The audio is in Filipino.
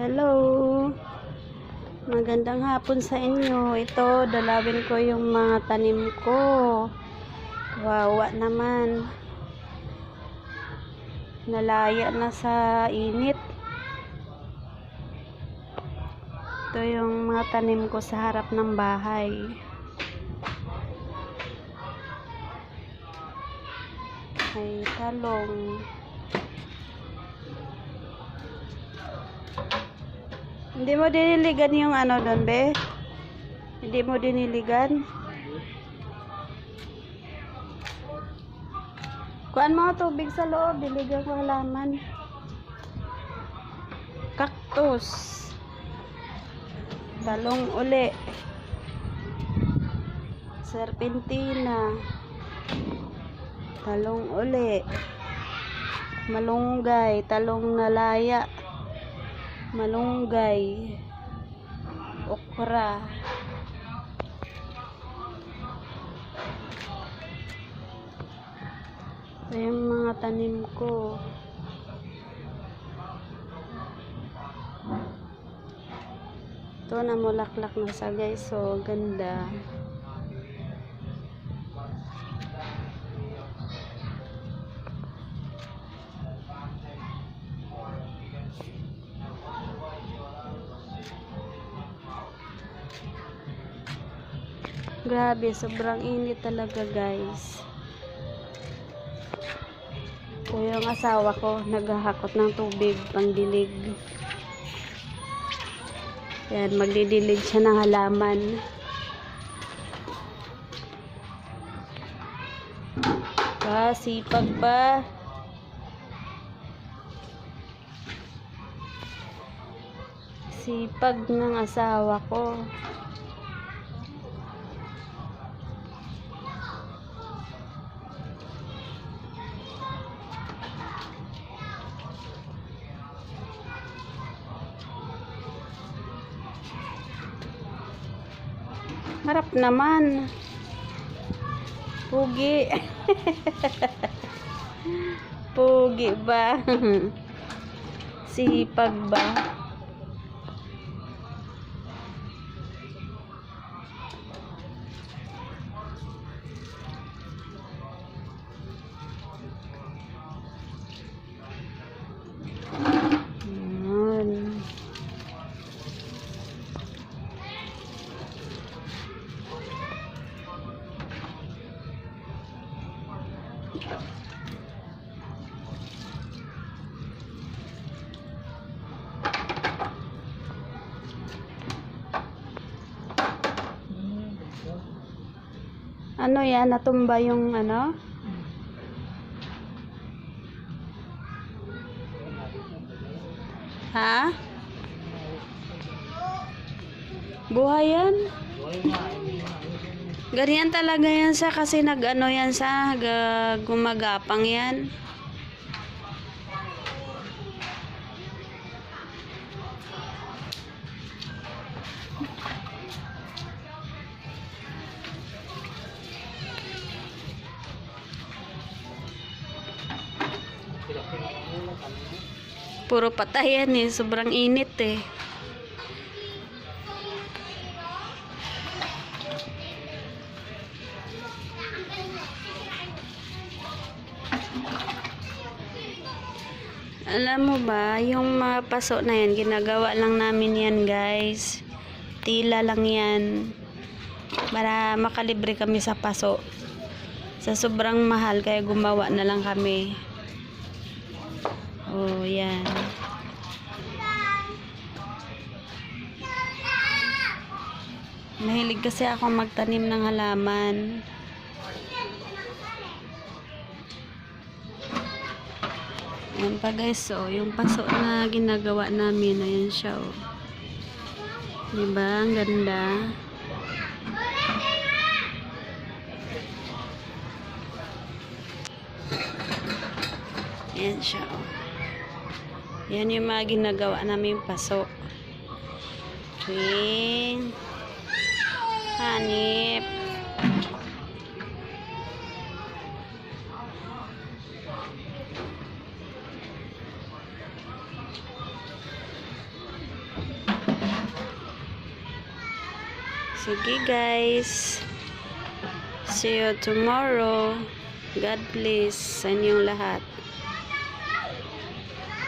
Hello! Magandang hapon sa inyo. Ito, dalawin ko yung mga tanim ko. Kawawa naman. Nalaya na sa init. Ito yung mga tanim ko sa harap ng bahay. May talong. Hindi mo diniligan yung ano doon, be? Hindi mo diniligan? Kuhaan mga tubig sa loob, diligan ko halaman. Cactus. Talong uli. Serpentina. Talong uli. Malunggay, talong nalaya. Malunggay, okra, ito yung mga tanim ko. Ito namulaklak na sa guys, so ganda. Grabe, sobrang init talaga guys. Ito yung asawa ko, naghahakot ng tubig, pangdilig. Yan, magdidilig siya ng halaman. Sipag pa. Sipag ng asawa ko. Harap naman. Pugi. Pugi ba? Sipag ba? Ano yan? Natumba yung ano? Ha? Buhay yan? Ganyan talaga yan sa kasi nag-ano yan sa gumagapang yan. Puro patay yan eh. Sobrang init eh. Alam mo ba, yung mga paso na yan, ginagawa lang namin yan guys. Tila lang yan. Para makalibre kami sa paso. Sa sobrang mahal, kaya gumawa na lang kami. Oh, yan. Mahilig kasi ako magtanim ng halaman. Ayan pa guys, so yung paso na ginagawa namin, ayan siya, oh. Diba? Ang ganda. Ayan siya, oh. Yan yung mga ginagawa namin paso. Twing. Hanip. Sige guys. See you tomorrow. God bless sa inyong lahat.